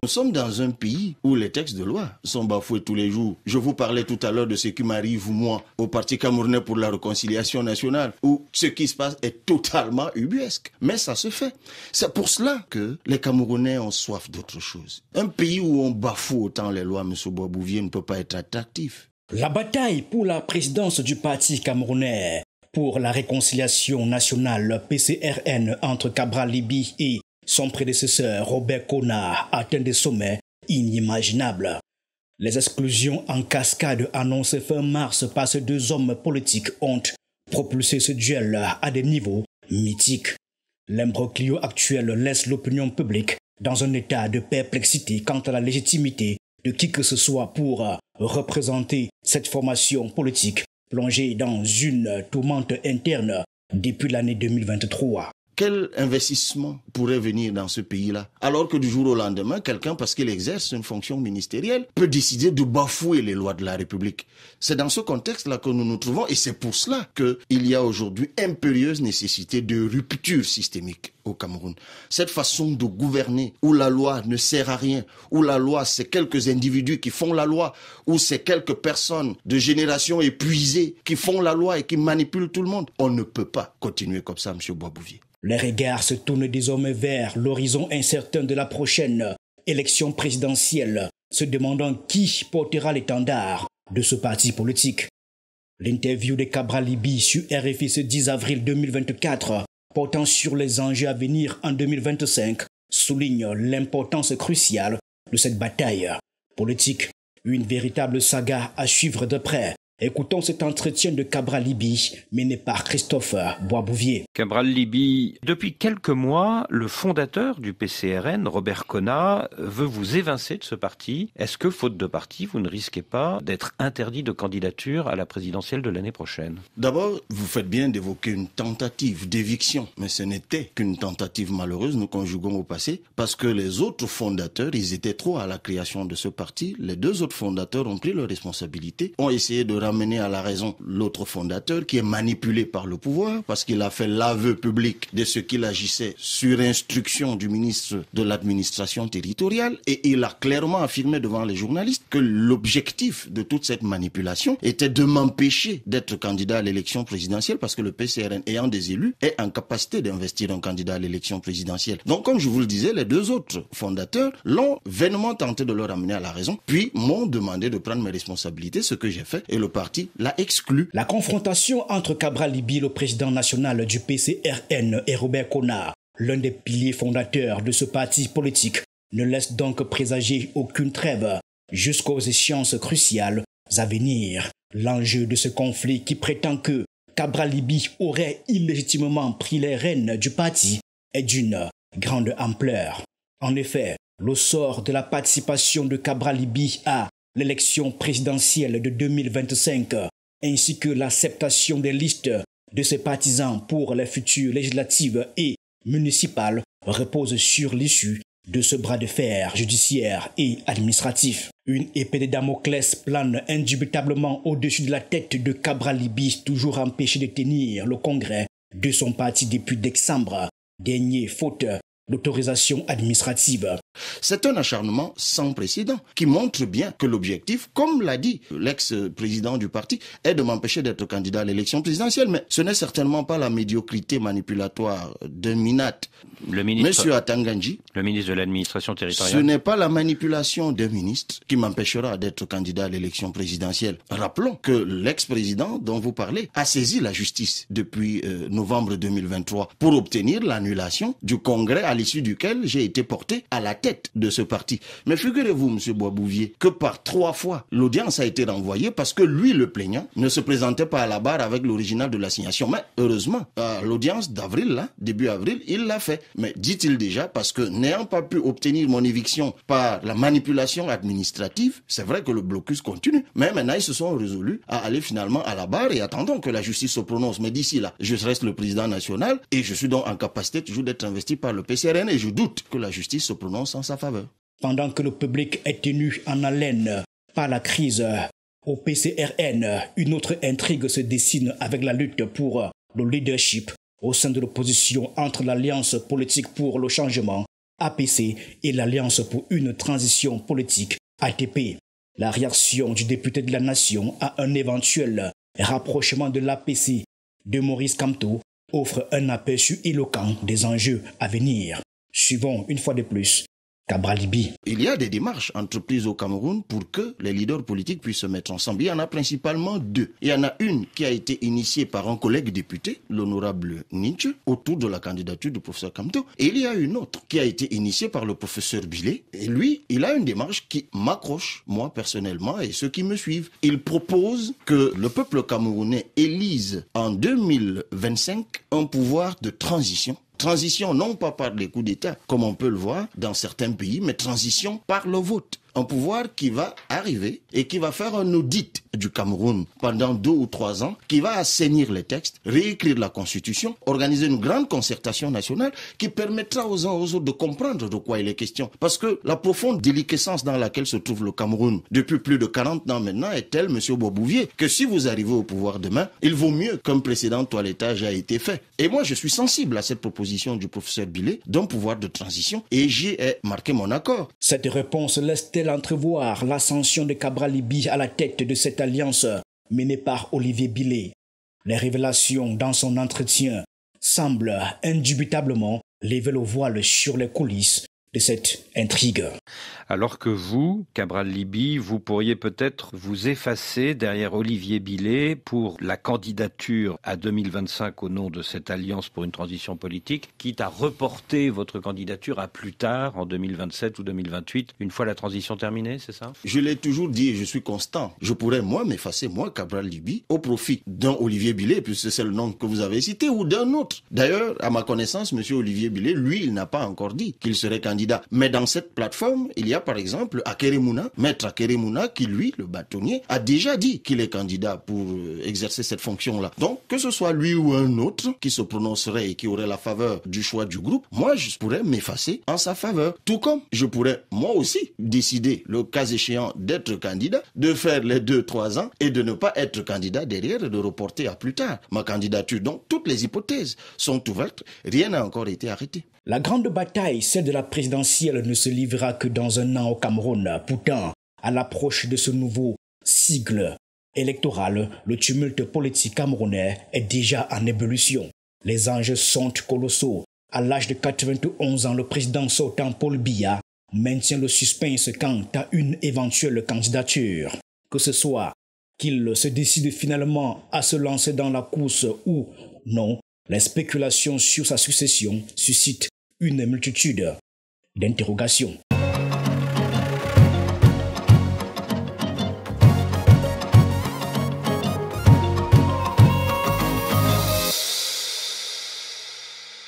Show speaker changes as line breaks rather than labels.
Nous sommes dans un pays où les textes de loi sont bafoués tous les jours. Je vous parlais tout à l'heure de ce qui m'arrive, moi, au Parti camerounais pour la réconciliation nationale, où ce qui se passe est totalement ubuesque. Mais ça se fait. C'est pour cela que les Camerounais ont soif d'autre chose. Un pays où on bafoue autant les lois, M. Bois-Bouvier, ne peut pas être attractif.
La bataille pour la présidence du Parti camerounais pour la réconciliation nationale PCRN entre Cabral Liby et son prédécesseur Robert Kona atteint des sommets inimaginables. Les exclusions en cascade annoncées fin mars par ces deux hommes politiques ont propulsé ce duel à des niveaux mythiques. L'imbroglio actuel laisse l'opinion publique dans un état de perplexité quant à la légitimité de qui que ce soit pour représenter cette formation politique plongée dans une tourmente interne depuis l'année 2023.
Quel investissement pourrait venir dans ce pays-là? Alors que du jour au lendemain, quelqu'un, parce qu'il exerce une fonction ministérielle, peut décider de bafouer les lois de la République. C'est dans ce contexte-là que nous nous trouvons et c'est pour cela qu'il y a aujourd'hui impérieuse nécessité de rupture systémique au Cameroun. Cette façon de gouverner où la loi ne sert à rien, où la loi c'est quelques individus qui font la loi, où c'est quelques personnes de génération épuisées qui font la loi et qui manipulent tout le monde. On ne peut pas continuer comme ça, M. Bois-Bouvier.
Les regards se tournent désormais vers l'horizon incertain de la prochaine élection présidentielle, se demandant qui portera l'étendard de ce parti politique. L'interview de Cabral Liby sur RFI ce 10 avril 2024, portant sur les enjeux à venir en 2025, souligne l'importance cruciale de cette bataille politique. Une véritable saga à suivre de près. Écoutons cet entretien de Cabral Liby mené par Christophe Bois-Bouvier.
Cabral Liby, depuis quelques mois, le fondateur du PCRN, Robert Kona, veut vous évincer de ce parti. Est-ce que, faute de parti, vous ne risquez pas d'être interdit de candidature à la présidentielle de l'année prochaine?
D'abord, vous faites bien d'évoquer une tentative d'éviction, mais ce n'était qu'une tentative malheureuse, nous conjuguons au passé, parce que les autres fondateurs, ils étaient trop à la création de ce parti. Les deux autres fondateurs ont pris leurs responsabilités, ont essayé de ramener à la raison l'autre fondateur qui est manipulé par le pouvoir parce qu'il a fait l'aveu public de ce qu'il agissait sur instruction du ministre de l'administration territoriale et il a clairement affirmé devant les journalistes que l'objectif de toute cette manipulation était de m'empêcher d'être candidat à l'élection présidentielle parce que le PCRN ayant des élus est en capacité d'investir un candidat à l'élection présidentielle. Donc comme je vous le disais, les deux autres fondateurs l'ont vainement tenté de leur amener à la raison puis m'ont demandé de prendre mes responsabilités, ce que j'ai fait et le parti l'a exclu.
La confrontation entre Cabral Liby, le président national du PCRN, et Robert Kona, l'un des piliers fondateurs de ce parti politique, ne laisse donc présager aucune trêve jusqu'aux échéances cruciales à venir. L'enjeu de ce conflit qui prétend que Cabral Liby aurait illégitimement pris les rênes du parti est d'une grande ampleur. En effet, le sort de la participation de Cabral Liby à l'élection présidentielle de 2025, ainsi que l'acceptation des listes de ses partisans pour les futures législatives et municipales repose sur l'issue de ce bras de fer judiciaire et administratif. Une épée de Damoclès plane indubitablement au-dessus de la tête de Cabral Liby, toujours empêché de tenir le congrès de son parti depuis décembre dernier, faute d'autorisation administrative.
C'est un acharnement sans précédent qui montre bien que l'objectif, comme l'a dit l'ex-président du parti, est de m'empêcher d'être candidat à l'élection présidentielle. Mais ce n'est certainement pas la médiocrité manipulatoire d'un minate. Monsieur Atanganji,
le ministre de l'administration territoriale.
Ce n'est pas la manipulation d'un ministre qui m'empêchera d'être candidat à l'élection présidentielle. Rappelons que l'ex-président dont vous parlez a saisi la justice depuis novembre 2023 pour obtenir l'annulation du congrès à l'issue duquel j'ai été porté à la tête de ce parti. Mais figurez-vous, M. Bois-Bouvier, que par 3 fois, l'audience a été renvoyée parce que lui, le plaignant, ne se présentait pas à la barre avec l'original de l'assignation. Mais heureusement, à l'audience d'avril, là, début avril, il l'a fait. Mais dit-il déjà, parce que n'ayant pas pu obtenir mon éviction par la manipulation administrative, c'est vrai que le blocus continue. Mais maintenant, ils se sont résolus à aller finalement à la barre et attendons que la justice se prononce. Mais d'ici là, je reste le président national et je suis donc en capacité toujours d'être investi par le PCRN et je doute que la justice se prononce en sa faveur.
Pendant que le public est tenu en haleine par la crise au PCRN, une autre intrigue se dessine avec la lutte pour le leadership au sein de l'opposition entre l'Alliance politique pour le changement APC et l'Alliance pour une transition politique ATP. La réaction du député de la Nation à un éventuel rapprochement de l'APC de Maurice Kamto offre un aperçu éloquent des enjeux à venir. Suivons une fois de plus Cabral Libye.
Il y a des démarches entreprises au Cameroun pour que les leaders politiques puissent se mettre ensemble. Il y en a principalement deux. Il y en a une qui a été initiée par un collègue député, l'honorable Nietzsche, autour de la candidature du professeur Kamto. Et il y a une autre qui a été initiée par le professeur Bilé. Et lui, il a une démarche qui m'accroche, moi personnellement, et ceux qui me suivent. Il propose que le peuple camerounais élise en 2025 un pouvoir de transition. Transition non pas par les coups d'État, comme on peut le voir dans certains pays, mais transition par le vote. Un pouvoir qui va arriver et qui va faire un audit du Cameroun pendant 2 ou 3 ans, qui va assainir les textes, réécrire la Constitution, organiser une grande concertation nationale qui permettra aux uns aux autres de comprendre de quoi il est question. Parce que la profonde déliquescence dans laquelle se trouve le Cameroun depuis plus de 40 ans maintenant est telle, monsieur Bobouvier, que si vous arrivez au pouvoir demain, il vaut mieux qu'un précédent toilettage a été fait. Et moi, je suis sensible à cette proposition du professeur Bilé d'un pouvoir de transition et j'y ai marqué mon accord.
Cette réponse laisse-t-elle entrevoir l'ascension de Cabral Libye à la tête de cette alliance menée par Olivier Bilé? Les révélations dans son entretien semblent indubitablement lever le voile sur les coulisses de cette intrigue.
Alors que vous, Cabral Libye, vous pourriez peut-être vous effacer derrière Olivier Bilé pour la candidature à 2025 au nom de cette alliance pour une transition politique, quitte à reporter votre candidature à plus tard, en 2027 ou 2028, une fois la transition terminée, c'est ça?
Je l'ai toujours dit et je suis constant. Je pourrais, moi, m'effacer, moi, Cabral Libye, au profit d'un Olivier Bilé, puisque c'est le nom que vous avez cité, ou d'un autre. D'ailleurs, à ma connaissance, monsieur Olivier Bilé, lui, il n'a pas encore dit qu'il serait candidat. Mais dans cette plateforme, il y a par exemple Akeremouna, maître Akeremouna, qui lui, le bâtonnier, a déjà dit qu'il est candidat pour exercer cette fonction-là. Donc, que ce soit lui ou un autre qui se prononcerait et qui aurait la faveur du choix du groupe, moi, je pourrais m'effacer en sa faveur. Tout comme je pourrais, moi aussi, décider, le cas échéant, d'être candidat, de faire les 2-3 ans et de ne pas être candidat derrière et de reporter à plus tard ma candidature. Donc, toutes les hypothèses sont ouvertes. Rien n'a encore été arrêté.
La grande bataille, celle de la présidentielle, ne se livrera que dans un an au Cameroun. Pourtant, à l'approche de ce nouveau sigle électoral, le tumulte politique camerounais est déjà en ébullition. Les enjeux sont colossaux. À l'âge de 91 ans, le président sortant Paul Biya maintient le suspense quant à une éventuelle candidature. Que ce soit qu'il se décide finalement à se lancer dans la course ou non, les spéculations sur sa succession suscitent une multitude d'interrogations.